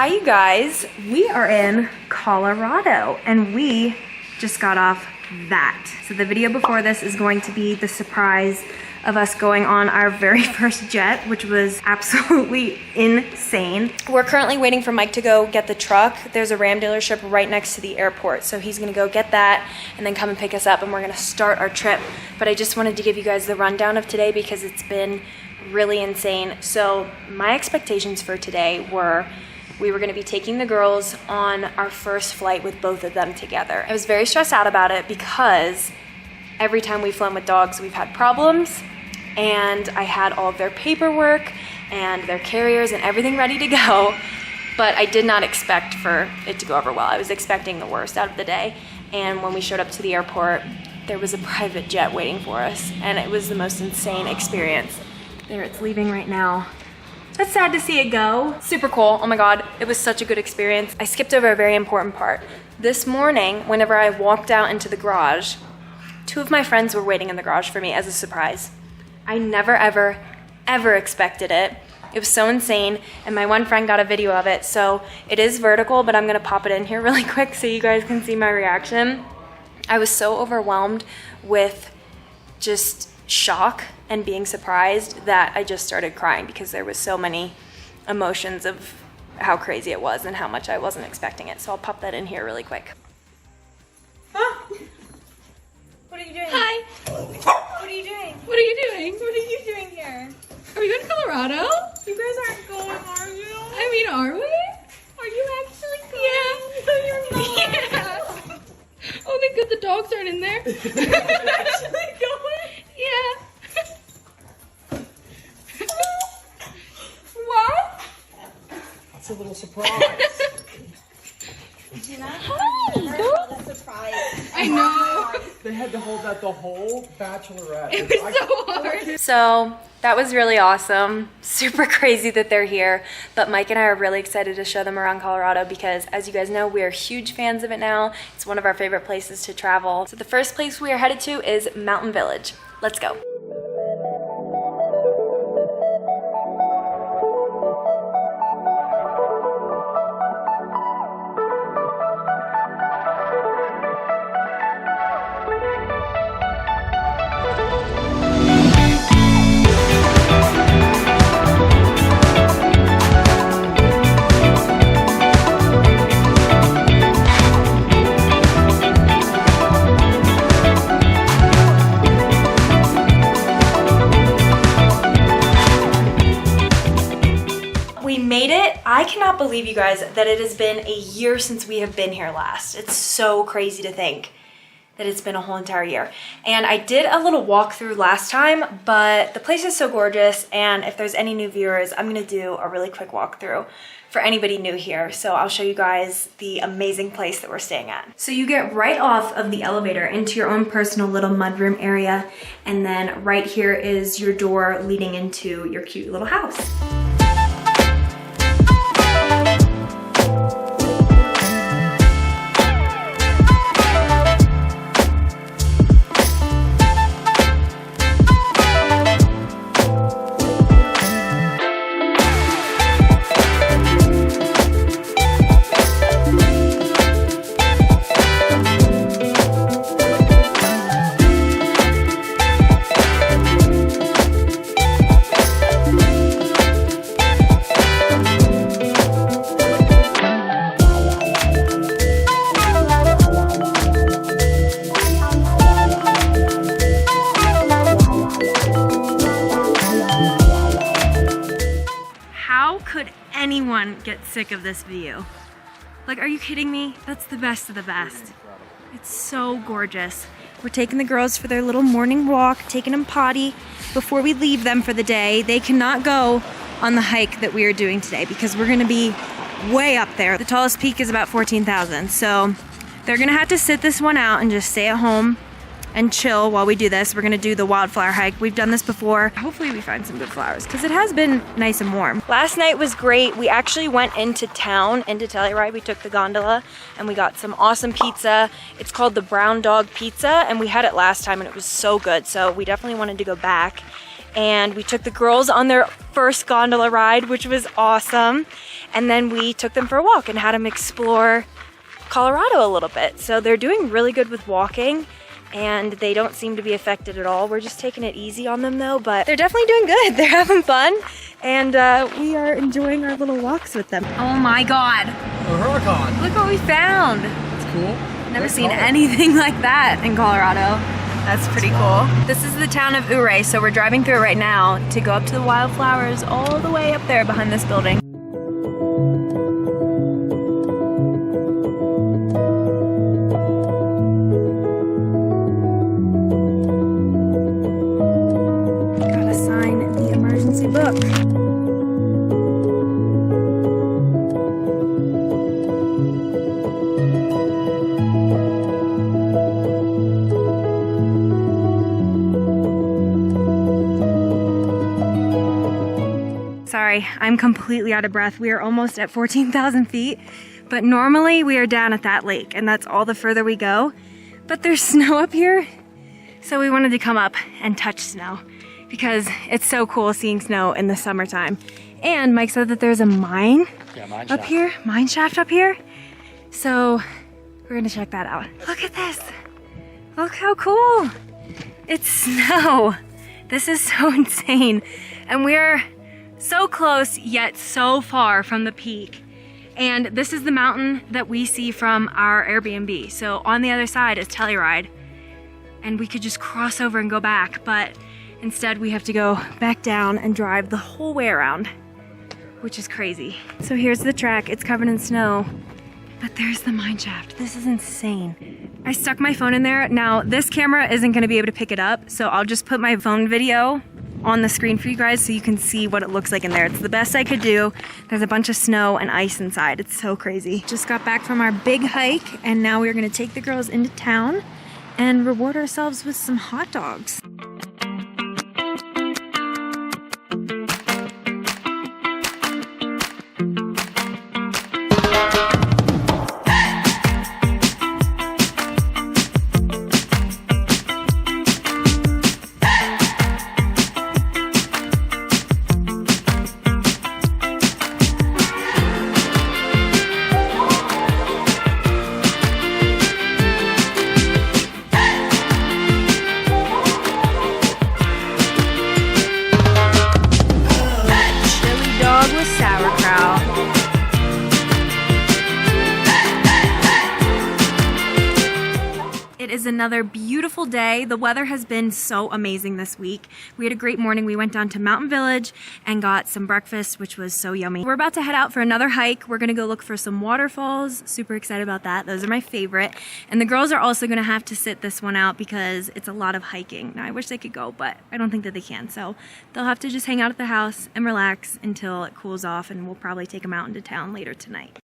Hi you guys, we are in Colorado and we just got off that. So the video before this is going to be the surprise of us going on our very first jet, which was absolutely insane. We're currently waiting for Mike to go get the truck. There's a Ram dealership right next to the airport. So he's gonna go get that and then come and pick us up and we're gonna start our trip. But I just wanted to give you guys the rundown of today because it's been really insane. So my expectations for today were we were gonna be taking the girls on our first flight with both of them together. I was very stressed out about it because every time we've flown with dogs, we've had problems, and I had all of their paperwork and their carriers and everything ready to go, but I did not expect for it to go over well. I was expecting the worst out of the day, and when we showed up to the airport, there was a private jet waiting for us, and it was the most insane experience. There, it's leaving right now. It's sad to see it go. Super cool, oh my God, it was such a good experience. I skipped over a very important part. This morning, whenever I walked out into the garage, two of my friends were waiting in the garage for me as a surprise. I never, ever, ever expected it. It was so insane, and my one friend got a video of it, so it is vertical, but I'm gonna pop it in here really quick so you guys can see my reaction. I was so overwhelmed with just shock and being surprised that I just started crying because there was so many emotions of how crazy it was and how much I wasn't expecting it. So I'll pop that in here really quick. Ah. What are you doing? Hi. What are you doing? What are you doing? What are you doing here? Are we going to Colorado? You guys aren't going, are you? I mean, are we? Are you actually going? Yeah. No, you're not. Yeah. Oh, thank God the dogs aren't in there. You're actually going? Yeah. What? That's a little surprise. You know? Hi. That's a surprise. I know. They had to hold that the whole bachelorette. It was so hard. So that was really awesome. Super crazy that they're here. But Mike and I are really excited to show them around Colorado because, as you guys know, we are huge fans of it now. It's one of our favorite places to travel. So the first place we are headed to is Mountain Village. Let's go. I cannot believe, you guys, that it has been a year since we have been here last. It's so crazy to think that it's been a whole entire year. And I did a little walkthrough last time, but the place is so gorgeous, and if there's any new viewers, I'm gonna do a really quick walkthrough for anybody new here. So I'll show you guys the amazing place that we're staying at. So you get right off of the elevator into your own personal little mudroom area, and then right here is your door leading into your cute little house. Anyone get sick of this view? Like, are you kidding me? That's the best of the best. It's so gorgeous. We're taking the girls for their little morning walk, taking them potty before we leave them for the day. They cannot go on the hike that we are doing today because we're gonna be way up there. The tallest peak is about 14,000. So they're gonna have to sit this one out and just stay at home and chill while we do this. We're gonna do the wildflower hike. We've done this before. Hopefully we find some good flowers because it has been nice and warm. Last night was great. We actually went into town, into Telluride. We took the gondola and we got some awesome pizza. It's called the Brown Dog Pizza, and we had it last time and it was so good. So we definitely wanted to go back. and we took the girls on their first gondola ride, which was awesome. And then we took them for a walk and had them explore Colorado a little bit. So they're doing really good with walking, and they don't seem to be affected at all. We're just taking it easy on them though, but they're definitely doing good. They're having fun, and we are enjoying our little walks with them. Oh my God. A huracan. Look what we found. It's cool. Never seen anything like that in Colorado. That's pretty cool. This is the town of Ouray, so we're driving through it right now to go up to the wildflowers all the way up there behind this building. Gotta sign the emergency book. Sorry, I'm completely out of breath. We are almost at 14,000 feet, but normally we are down at that lake, and that's all the further we go. But there's snow up here, so we wanted to come up and touch snow because it's so cool seeing snow in the summertime. And Mike said that there's a mine up here, mine shaft up here. So we're gonna check that out. Look at this. Look how cool. It's snow. This is so insane. And we're so close yet so far from the peak. And this is the mountain that we see from our Airbnb. So on the other side is Telluride, and we could just cross over and go back, but instead we have to go back down and drive the whole way around, which is crazy. So here's the track. It's covered in snow, but there's the mine shaft. This is insane. I stuck my phone in there. Now this camera isn't gonna be able to pick it up, so I'll just put my phone video on the screen for you guys so you can see what it looks like in there. It's the best I could do. There's a bunch of snow and ice inside. It's so crazy. Just got back from our big hike, and now we're gonna take the girls into town and reward ourselves with some hot dogs. It is another beautiful day. The weather has been so amazing this week. We had a great morning. We went down to Mountain Village and got some breakfast, which was so yummy. We're about to head out for another hike. We're gonna go look for some waterfalls. Super excited about that. Those are my favorite. And the girls are also gonna have to sit this one out because it's a lot of hiking. Now I wish they could go, but I don't think that they can. So they'll have to just hang out at the house and relax until it cools off, and we'll probably take them out into town later tonight.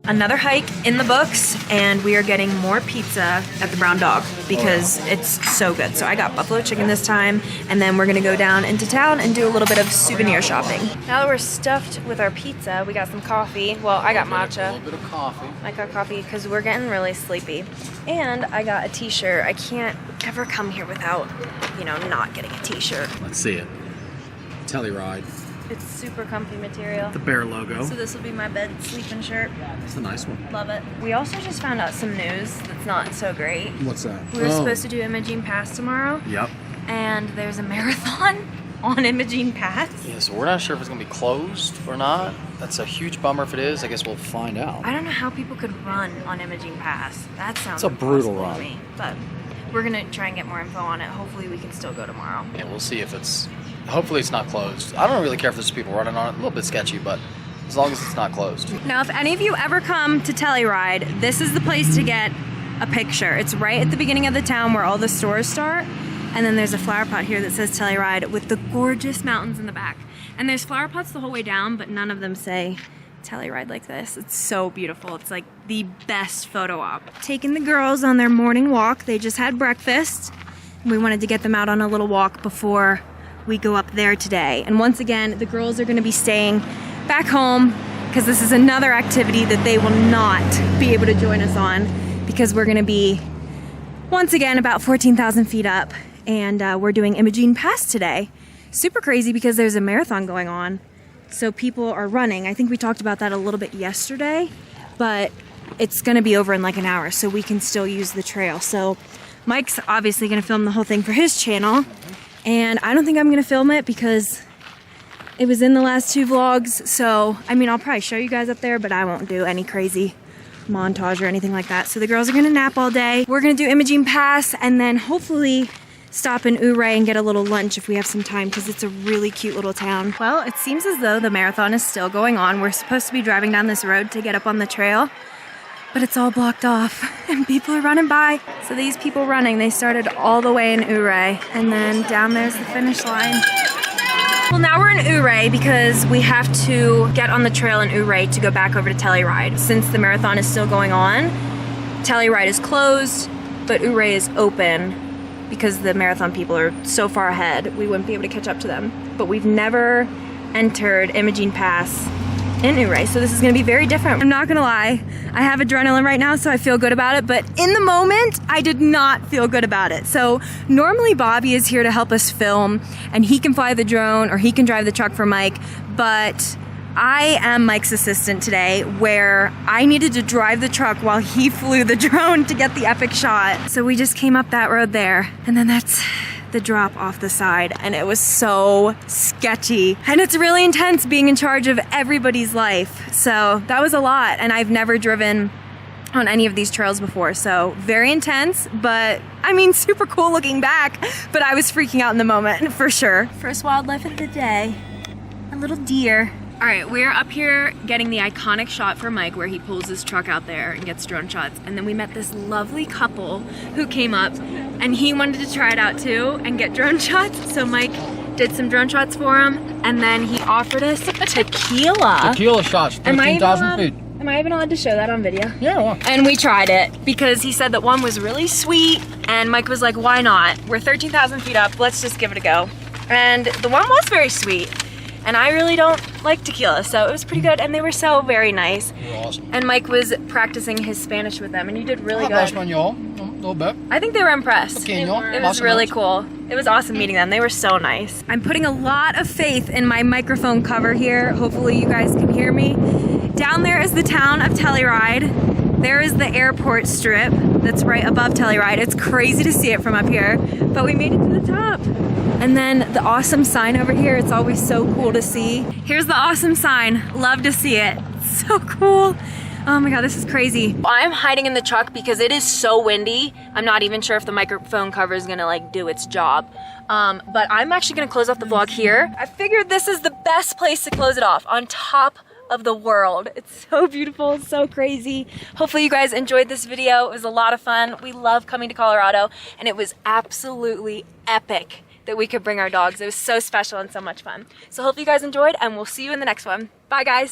Another hike in the books, and we are getting more pizza at the Brown Dog because it's so good. So I got buffalo chicken this time, and then we're gonna go down into town and do a little bit of souvenir shopping. Now that we're stuffed with our pizza, we got some coffee. Well, I got matcha. A little bit of coffee. I got coffee because we're getting really sleepy. And I got a t-shirt. I can't ever come here without, you know, not getting a t-shirt. Let's see it. Telluride. It's super comfy material. The bear logo. So this will be my bed sleeping shirt. It's a nice one. Love it. We also just found out some news that's not so great. What's that? We were supposed to do Imogene Pass tomorrow. Yep. And there's a marathon on Imogene Pass. Yeah, so we're not sure if it's gonna be closed or not. That's a huge bummer if it is. I guess we'll find out. I don't know how people could run on Imogene Pass. That sounds It's a brutal impossible run. to me, but we're gonna try and get more info on it. Hopefully we can still go tomorrow. Yeah, we'll see if it's. Hopefully it's not closed. I don't really care if there's people running on it. A little bit sketchy, but as long as it's not closed. Now, if any of you ever come to Telluride, this is the place to get a picture. It's right at the beginning of the town where all the stores start. And then there's a flower pot here that says Telluride with the gorgeous mountains in the back. And there's flower pots the whole way down, but none of them say Telluride like this. It's so beautiful. It's like the best photo op. Taking the girls on their morning walk. They just had breakfast. We wanted to get them out on a little walk before we go up there today. And once again, the girls are gonna be staying back home because this is another activity that they will not be able to join us on because we're gonna be, once again, about 14,000 feet up. And we're doing Imogene Pass today. Super crazy because there's a marathon going on. So people are running. I think we talked about that a little bit yesterday, but it's gonna be over in like an hour, so we can still use the trail. So Mike's obviously gonna film the whole thing for his channel, and I don't think I'm gonna film it because it was in the last 2 vlogs. So, I mean, I'll probably show you guys up there, but I won't do any crazy montage or anything like that. So the girls are gonna nap all day. We're gonna do Imogene Pass and then hopefully stop in Ouray and get a little lunch if we have some time because it's a really cute little town. Well, it seems as though the marathon is still going on. We're supposed to be driving down this road to get up on the trail, but it's all blocked off and people are running by. So these people running, they started all the way in Ouray and then down there's the finish line. Well, now we're in Ouray because we have to get on the trail in Ouray to go back over to Telluride. Since the marathon is still going on, Telluride is closed, but Ouray is open because the marathon people are so far ahead, we wouldn't be able to catch up to them. But we've never entered Imogene Pass in Ouray, so this is gonna be very different. I'm not gonna lie, I have adrenaline right now, so I feel good about it, but in the moment, I did not feel good about it. So normally Bobby is here to help us film, and he can fly the drone, or he can drive the truck for Mike, but I am Mike's assistant today, where I needed to drive the truck while he flew the drone to get the epic shot. So we just came up that road there, and then that's the drop off the side, and it was so sketchy. And it's really intense being in charge of everybody's life. So that was a lot, and I've never driven on any of these trails before, so very intense, but I mean, super cool looking back, but I was freaking out in the moment, for sure. First wildlife of the day, a little deer. All right, we're up here getting the iconic shot for Mike where he pulls his truck out there and gets drone shots. And then we met this lovely couple who came up and he wanted to try it out too and get drone shots. So Mike did some drone shots for him and then he offered us tequila. Tequila shots, 15,000 feet. Am I even allowed to show that on video? Yeah, well. And we tried it because he said that one was really sweet and Mike was like, why not? We're 13,000 feet up, let's just give it a go. And the one was very sweet. And I really don't like tequila, so it was pretty good, and they were so very nice. You're awesome. And Mike was practicing his Spanish with them, and you did really good. Espanol, a little bit. I think they were impressed. Pequeño, It was really cool. It was awesome meeting them. They were so nice. I'm putting a lot of faith in my microphone cover here. Hopefully you guys can hear me. Down there is the town of Telluride. There is the airport strip that's right above Telluride. It's crazy to see it from up here, but we made it to the top. And then the awesome sign over here, it's always so cool to see. Here's the awesome sign, love to see it. It's so cool. Oh my God, this is crazy. I'm hiding in the truck because it is so windy. I'm not even sure if the microphone cover is gonna like do its job. But I'm actually gonna close off the vlog here. I figured this is the best place to close it off, on top of the world. It's so beautiful, so crazy. Hopefully you guys enjoyed this video. It was a lot of fun. We love coming to Colorado, and it was absolutely epic that we could bring our dogs. It was so special and so much fun. So hopefully you guys enjoyed, and we'll see you in the next one. Bye guys.